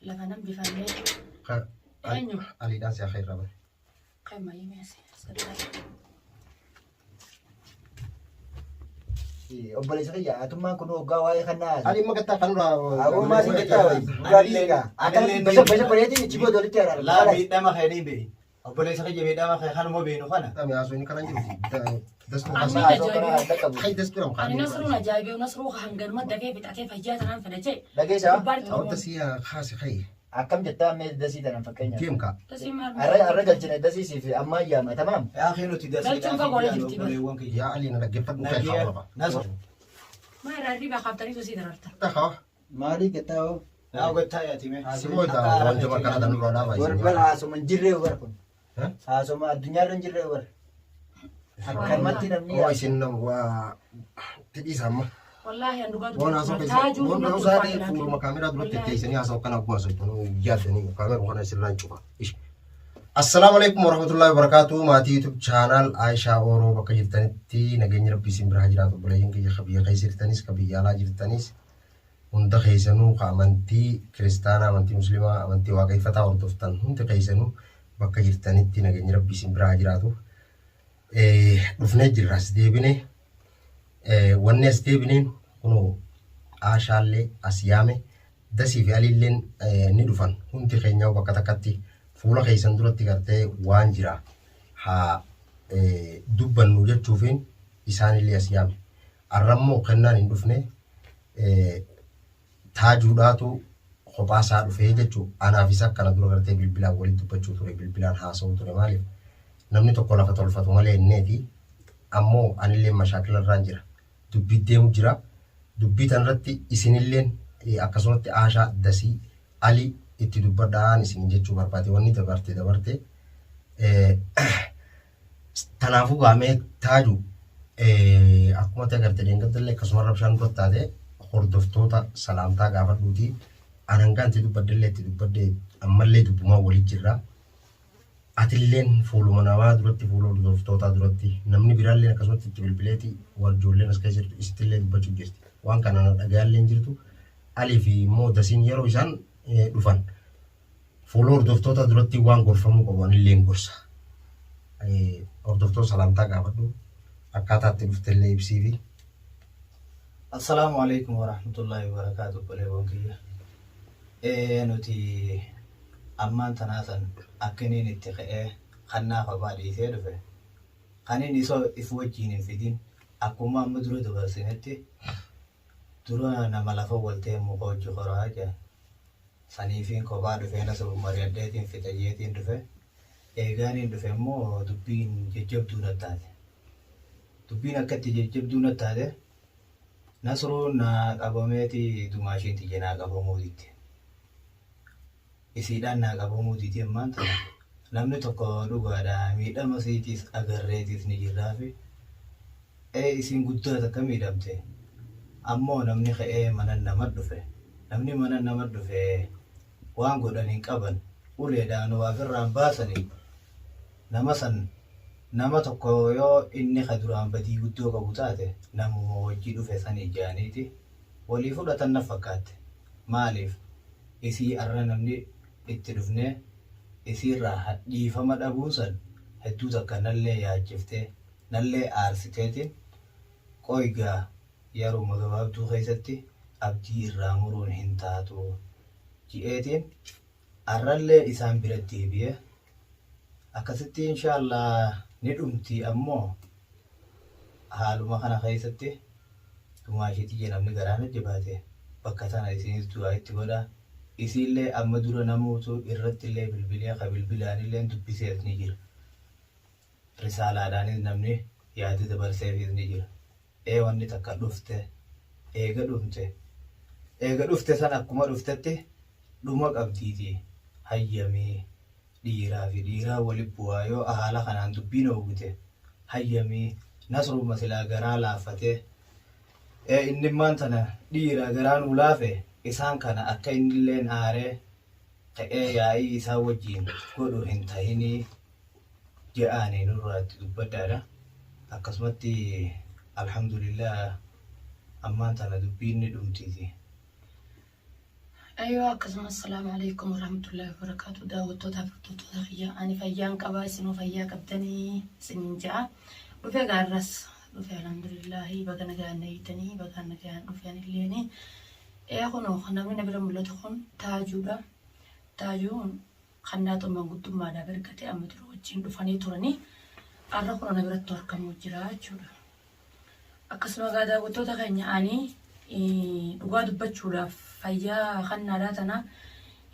لفنان بفنان أينو علي داس يا خير ربنا قيمة يمسي obboleessa kiyya atummaan kun hoggaa waa'ee kanaa علي ما قلت خلنا أقول ما سكت أكلم بس بريتي تجيبه دولتي ترى لا بيدا ما خيرين بي obboleessa kiyya بيدا ما خير خانو بينو خانا تمام يا زوين كلام جديد دستور خي دستور أنا نصرنا جايبه ونصروه هنجر مدة كيف بتعرف حاجات أنا فنجي dhageessa أو تسيا خاص خي akkam jettaa mee dasii tanan fakkeenyaaf تيمكا arra galchine dasiisii fi ammaa yaama tamaam يا أخي نوتي داسي يا علي أنا لقيت بقى خير خبرة نصر ما رأي بقى خبرتني تسيد رفته تخا maalii gettaa لا قلت يا تيمي سمو دا وانت ما كان هذا نور لا war haasuma hin jirree war kun ها haasuma addunyaarra hin jirree war akkamatti namni هو يسن و تدي سامة والله أنا قاعد وانا أصلا كذا وانا أصلا فور مكاميرا دلوقتي تيجي أصلا كنا أقوى سويتونو جاتني كاميرا وانا سيران شوفا إيش السلام عليكم ورحمة الله وبركاته ماتي يوتيوب شانل عائشة أورو بكجرتني تي نجني ربي سيمبر هجرات وبلاين كي خبيه خيسرتنيس كبيه على جرتنيس هند خيسنو كأمنتي كريستانا أمنتي مسلمة أمنتي واقعي فتا وردفتن هند خيسنو بكجرتني تي نجني ربي سيمبر هجراتو رفنا جراس ديبني والناس ديبنين كنو عاشالي أسيامي دسي في عليلين ندفن هند خينيا وبكتكتي fuula keessan duratti gartee waan jira haa dubbannu jechuufin isaanillee as yaame arrammoo kennaan hin dhufne taajuudhaatu kophaasaa dhufee jechuu anaaf isa akkana dura gartee bilbilaan waliin dubbachuu ture bilbilaan haasa'uu ture maaliif namni tokko lafa tolfatu malee inneeti ammoo anillee mashaakilarraan jira dubbii deemu jira dubbii tanirratti isinilleen akkasumatti aashaa dasii alii itti dubbadhaan isin jechuu barbaade wanni dabarte tanaafuu gaamee taaju akkuma ta'e agartee deengatti akkasuma rabshaan gottaate hordoftoota salaamtaa gaafadhuuti anangaan itti dubbadde ammallee dubbumaa waliin jirra atilleen fuuluma namaa duratti fuula hordoftootaa duratti namni biraalleen akkasumatti itti bilbileeti warjoolleen as keessa jirtu isittillee dubbachuu jirti waan kana dhagayaalleen jirtu alii fi immoo dasiin yeroo isaan dhufan fuula hordoftoota duratti waan gorfamuu qaban illee gorsa hordoftoota salaamtaa gaafadhu akkaataa itti dhuftellee ibsii fi السلام عليكم ورحمة الله وبركاته بلغونكية نوتي أمان تناسن أكنين اتقاء خنا خبادي سيرفه خنين إفوجين في دين أكما مدرو دبرسينتي درونا نملفو والتي مقوج خراجة saniifin kophaa dhufee nasaba mari'addeetiin fixayyeetiin dhufe eegaaniin dhufe immoo dubbiin jajjabduu nattaate dubbiin akkatti jajjabduu nattaate nasruun naa qabameeti dumaashiinti jenaa qabamuutitti isiidhaan naa qabamuutitti ammaan tana namni tokko dhugaadha miidhama siitis agarreetis ni jirraafi isiin guddaa takka miidhamte ammoo namni ka'ee manan nama dhufe namni manan nama dhufe waan godhaniin qaban uleedhaan waafirraan baasanii nama san nama tokko yoo inni ka duraan badii guddoo qabu taate namuma wajjii dhufe sanii jaaniiti walii fudhatan na fakkaatte maaliif isii arra namni itti dhufne isiirraa hadhiifama dhabuun san hedduu takka nallee yaachiftee nallee aarsiteetiin qoygaa yeruma gabaabduu keessatti abdii irraa muruun hin taatu ji'eetiin arrallee isaan biratti deebi'e akkasitti inshaallah ni dhumti ammoo haaluma kana keessatti dumaashiitii jedhamni garaana jabaate bakka sana isinis du'aa itti godha isiillee amma dura namoota irratti illee bilbilee ka bilbilaanillee dubbiseef ni jira risaalaadhaanis namni yaada dabarseefis ni jira wanni takka dhufte eega dhufte san akkuma dhuftetti dhuma qabdiiti hayyamii dhiiraa fi dhiiraa waliin bu'aa yoo haala kanaan dubbiin oogute hayyamii nasruma silaa garaa laafate inni maan tana dhiiraa garaan ulaafe isaan kana akka innilleen aaree ta'ee yaa'ii isaa wajjiin godhu hin ta'inii je'aanii nurraatti dubbaddaadha akkasumatti alhamdulillah ammaan tana dubbiin ni dhumtiiti أيوة كسم السلام عليكم ورحمة الله وبركاته داوتو تفتو تخيا أنا فيان كبا سنو فيا كبتني سنجا وفي غارس وفي الحمد لله بغنا غانيتني بغنا غان وفي الليني خنو خنا من نبرم لتخون تاجودا تاجون خناتو من قدوم ما دا بركتي أمدرو وجين دفاني تورني أرخونا نبرت توركم وجرا جودا أكسم غادا وتو تخيا أني dhugaa dubbachuudhaaf fayyaa kannaadhaa tana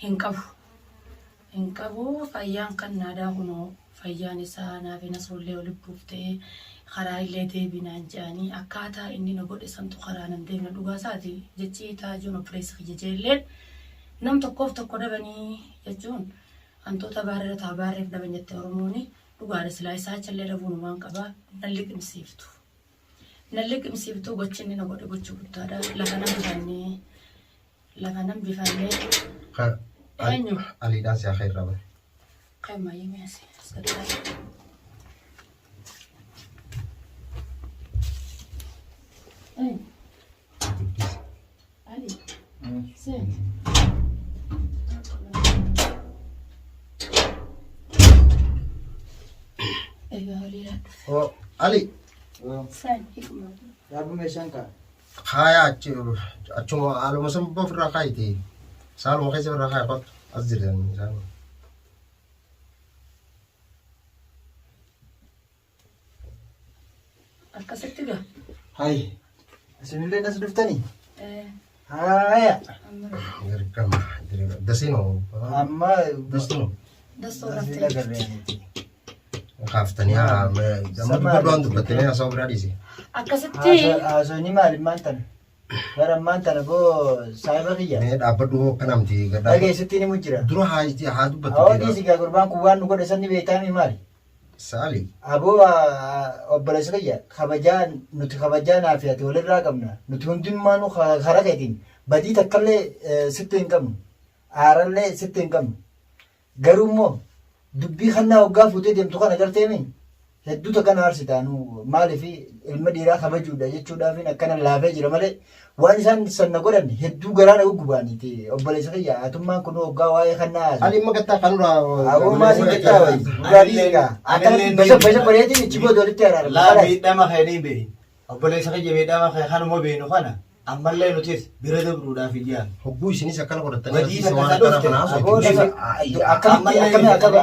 hin qabu fayyaan kannaadhaa kunoo fayyaan isaa naaf nasollee walitti buuftee karaa illee deebinaan jedhanii akkaataa inni na godhe santu karaa nan deemna dhugaa isaati jechi taajuun ofireessa jecheelleen nam tokkoof tokko dhabanii jechuun hantoota baarra taa baarreef dhaban jettee oromooni dhugaadha silaa isaa callee dhabuun waan qabaa nan liqimsiiftu. Nalli qimsiiftuu gochinni na godhe gochuu guddaadha. Lafa nan bifannee. Eenyu? Aliidhaan siyaa khayirraa bane. Qayyama yemeesi. Ali. Sen. Aliidhaan. Oh, Ali. Sen hikma. Rabu meeshaan kaa. Kaya achuma aluma san bof irraa kaayite. Saaluma keessa irraa kaaya qottu as jirtan isaan. Akkasitti gaa. Hai. Isinillee as dhuftanii? Haaya. Ergama dasinoo. Amma Dasinoo. Dastoo asii raftee. lagarreeniiti. Kaaftanii amma dubbaddoon dubbattanii asoo biraa dhiise. Akkasitti. Haasonni maali maantan? Bara maantan boo saayiba kiyya. Mee dhaabbadhu kanamti gaddaa. Dhageessitti ni mujjira. Dura haa dubbattu. Hawaa dhiisi gaa gurbaan kun waan nu godhe sanni beektaami maali? Saali. Aboo obboleessa kiyya kabajaa nuti kabajaa naaf ati walirraa qabna. Nuti hundummaanuu karaa keetiin badii takkaallee sitti hin qabnu. Aarallee sitti hin qabnu. Garuu immoo dubbii kannaa waggaa fuutee deemtu kana garteemi hedduuta kana arsitaanu maaliif ilma dhiiraa kabajuudha jechuudhaaf akkana laafee jira malee waan isaan sanna godhan hedduu garaa na guggubaaniiti obboleessa kiyya atummaan kun waggaa waa'ee kannaa haasu. Ali magata kanura. Aboo maasii gattaa wayi gaarii egaa akkana basa bareetiin ichi booda walitti araara. Laa miidhama keenii beeyi. Obboleessa kiyya miidhama kee kanuma beenu kana ammallee nutis bira dabruudhaaf iyyaan. Hogguu isinis akkana godhatanii Badii asiis waan takka akkana Aboo kanaaf.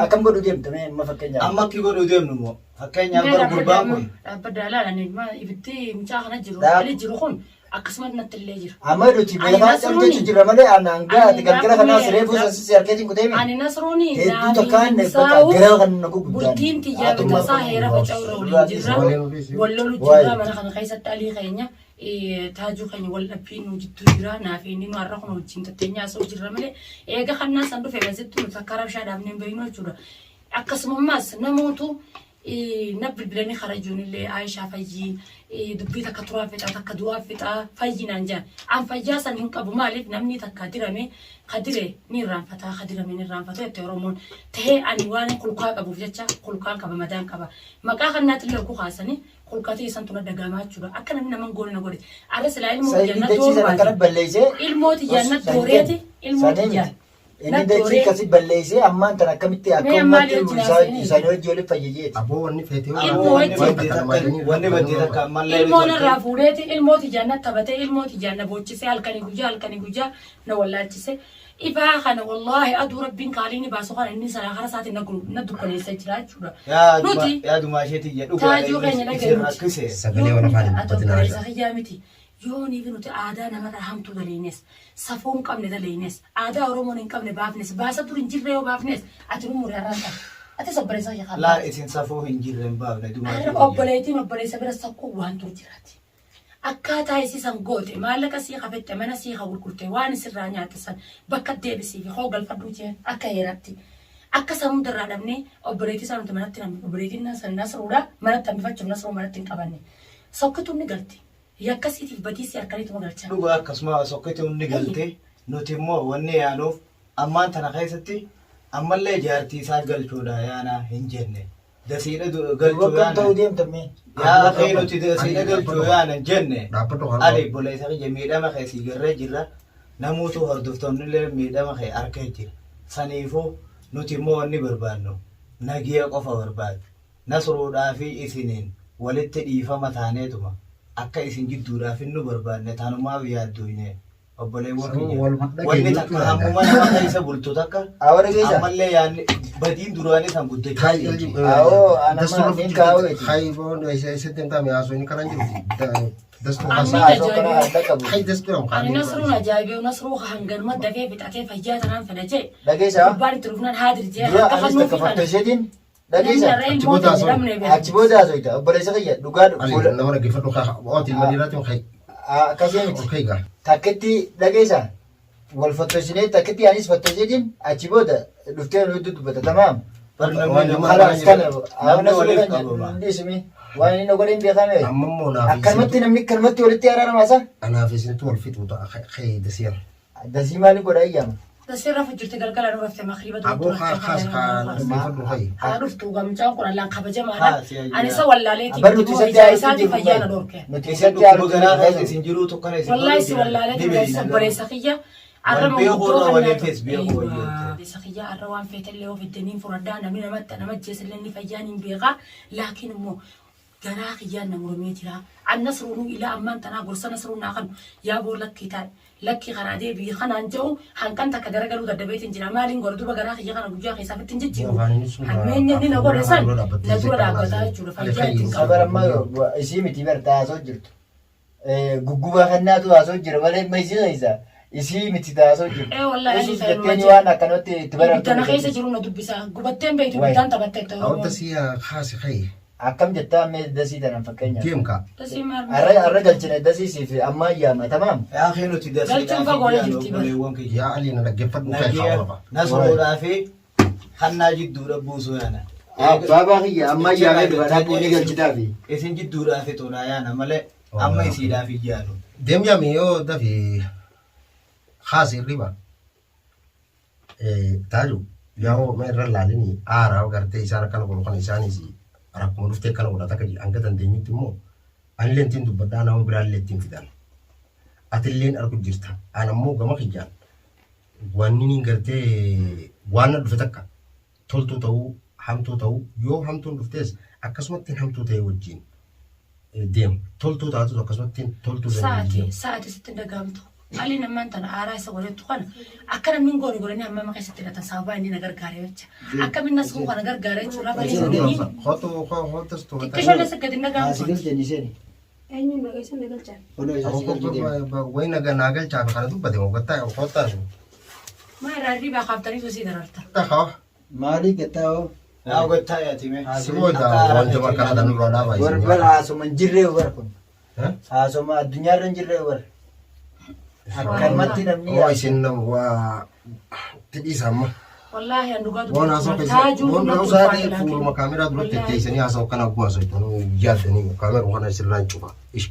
akkam godhu deemtame amma fakkeenyaaf. Amma akki godhuu deemnu moo fakkeenyaaf bara gurbaan kun Dhaabbadaalaa ibiddi mucaa kana jiru. Dhaab- Ali jiru kun akkasumas natti illee jira. Amma nuti beekaa cabjechu jira malee anaan gaa galgala kanaas reefuu sassi harkeetiin kuteemi. Ani Nasrooni Hedduu takkaan gara kan na gugguddaan. bultiin tiyyaa bitasaa heera faca'urra waliin jirra. Wallolu jirra mana kana keessatti alii keenya taajuu keenya wal dhabbiin nu jidduu jira. Naaf inni nu har'a kun wajjin tatteenyaa asoo jirra malee eega kannaa san dhufe gazettu nuti akka rabshaa dhaabnee beeknu jechuudha. Akkasumas namootu nabbi bilanii kara ijoollee Aishaa fayyii dubbii takka turaa fixaa takka du'aa fixaa fayyinaan jaan an fayyaa san hin qabu maaliif namni takka dirame kadire ni irraanfataa kadirame ni irraanfataa itti oromoon tahee ani waan kulkaa qabuuf jecha kulkaan qaba madaan qaba maqaa kannaatti illee ku kaasanii kulkaatee isan tuna dagamaa jechuudha akka namni naman goone na godhe ala silaa ilmoo jannat balleessee ilmooti jannat dooreeti ilmooti jannat. inni dachii akkasii balleessee ammaan tan akkamitti akka ummatti isaanii wajji waliin fayyajeeti. Aboo wanni feetee wanni baddee takka ammallee ilmoon irraa fuudheeti ilmooti jaannat taphatee ilmooti jaanna boochisee halkanii guyyaa na wallaalchise ifaa kana wallaahi aduu rabbiin kaaliini baasu kana inni sana hara isaatiin na dukkaneessa jira jechuudha. Nuti yaaduma isheetii jedhu taajuu keenya dhageenye sagalee waan afaan dubbatinaa atoo hiyyaa miti yooni fi nuti aadaa namarraa hamtu daleenes safuu hin qabne daleenes aadaa oromoon hin qabne baafnes baasa dur hin jirre yoo baafnes ati umurii har'aan qaba ati sobboleessa yaa laa isin safuu hin jirre hin baafne Arra obboleettiin obboleessa bira sakkoo waan ture jiraati. Akkaataa isiisan goote maallaqa sii qabette mana sii haa gurgurte waan isirraa nyaatisan bakka deebisii fi hoo galfadhuu jeen akka heeratti. Akka sammuu irraa dhabnee obboleettii isaa nuti manatti namni obboleettiin san nasruudha manatti hambifachuuf nasruu manatti hin qabanne. Sokkituun ni galti. Yakkasiitiif badiisii harkaniitu magalchaa. Dhugaa akkasuma sokkituun ni galte nuti immoo wanni yaanuuf ammaan tana keessatti ammallee jaartii isaa galchuudha yaana hin jenne. Dasiidha galchuu yaana. Yaa akhi nuti dasiidha galchuu yaana hin jenne. Ali boleessa kiyya miidhama keessii garree jirra. namoota hordoftoonni illee miidhama kee harka jira. Saniifuu nuti immoo wanni barbaannu nagiya qofa barbaadu. Nasruudhaa fi isiniin walitti dhiifama taaneetuma akka isin gidduudhaaf nu barbaanne taanumaaf yaadduune obboleewwan kiyya. Wanni takka hammuma nama keessa bultu takka ammallee yaadni badiin duraanii san guddachuu. Anama niin kaawwe. Khayboon isa temtame aso ni kanan jiru. Dastu Hay dastu ani nasrun ajaa'ibe nasruu hangan madda kee bitatee fayyaa tanaan fedhache. Dhageessa. Gubbaan itti dhufnaan haadir jee Dura akka anis fannoo takka fi kana. fattasheetiin. Dhageessa. Achi Dhageessa. booda haasofta. Obboleessa kiyya dhugaa Ali nama gifadhu kha ooti manirati khay. akkasii miti. Okay ga. Takkitti dhageessa. Wal fattashinee takkitti anis fattasheetiin achi booda dhuftee nu dubbata tamaam. Khalas kana awna suulan ndismi waan inni godhin beekame. Ammo na fi. Akkanumatti namni akkanumatti walitti araarama sa. Ana fi sintu wal fitu ta khay dasir. Dasii maali godha iyyaama. Dasirra fujjirti galgala nu rafte makriba Abu khas kha gifadhu khay. Aruftu gamcaan kun allaan kabajamaadha. Ani isa wallaaleeti. Barnuti isaati fayyaana dhorke. Nuti Isa isatti haalu dhukkubaa garaa isin jiru tokkana isin. Wallahi si wallaaleeti gaisa boleessa kiyya. Arrama Walbeekoo waliin feesbeekoo hojjette. Isa kiyya arra waan feetallee of iddaniin furaddaa namni nama jeesallee inni fayyaan hin beekaa. Laakiin immoo garaa kiyyaan na murmee jira. An nasruun ila ammaan tanaa gorsa nasruun naa kan yaa boor lakkii taa'e. Lakkii karaa deebii kanaan jedhu hanqan takka garagalu daddabeetiin jira. Maaliin godha duba garaa kiyya kana guyyaa keessaa fittiin jijjiiru. Hammeenyi inni na godhe san na dura dhaabbataa jechuudha. Fayyaa ittiin qabu. Sabarammaa isii miti bartaa haasoo jirtu. Guggubaa kannaatu haasoo jira malee maisii keessa isii miti haasoo jirtu. Wallahi Yesuus jetteenii waan akkanatti itti baramtu. Tana keessa jiru na dubbisa. Gubatteen beektu bitaan taphattee ta'uu. Awda siya khas khay. Akkam jettaa mee dasii tanan fakkeenyaaf. Demka. Tasii maal? Arra galchine dasii siif amma ayyaama tamaam. Yaa kee nuti Galchuun fagoo jirti bara. obboleewwan kiyya. Ya Ali na gifadhu khay Nagiya khawaba. nasruudhaa fi kannaa jidduudha buusuu yaana. Baabaa kiyya amma ayyaamee dhufaadhaa buunii galchitaafi. Isin jidduudhaa fi toonaa yaana malee amma isiidhaaf hin yaadu. Dem ya mi yo da fi khas riba. Taju yawo me lalini ara garte isana kana ko kan isani si rakuma dufte kana wala takaji anga tan de nyiti mo an lentin du badana mo bira lentin fidan atillen arku jirta ana mo gama khijan wanni ni garte wanna dufte takka toltu taw hamtu taw yo hamtu duftes akasmatin hamtu tay wajin dem toltu taatu akasmatin toltu Saati sitti dagamtu. Ali namaan tana aaraa isa godhetu kana akka namni gooni godhanii amma maqaa isatti hidhatan sababa inni na gargaaree jecha. Akka minna nasruu kana gargaaree jechuudha. Bari isaanii hoto sto xiqqishoollee saggadi nagamtu. Sigal jenniseen. Eenyu nageessa nagalchaan. Odoo isaa sigal jedhee. way nagal cha kana dubbate mo gatta hotta Maa irraa riibaa kaaftanii tosii dararta. takha Maalii gattaa'oo. Yaa gottaa yaatime. Siboda wanta makana dan roda ba Bar haasoma hin jirree bar kun. eh Haasoma addunyaarra hin jirree bar. Akkanumatti namni oh isin wa tidi sama Wallaahi an dhugaa bona so ke taajuu bona usani fu kamera duratti teessanii haasa'u kana bu'aa sochoonu yaadanii kamera kana sirraan cufa ish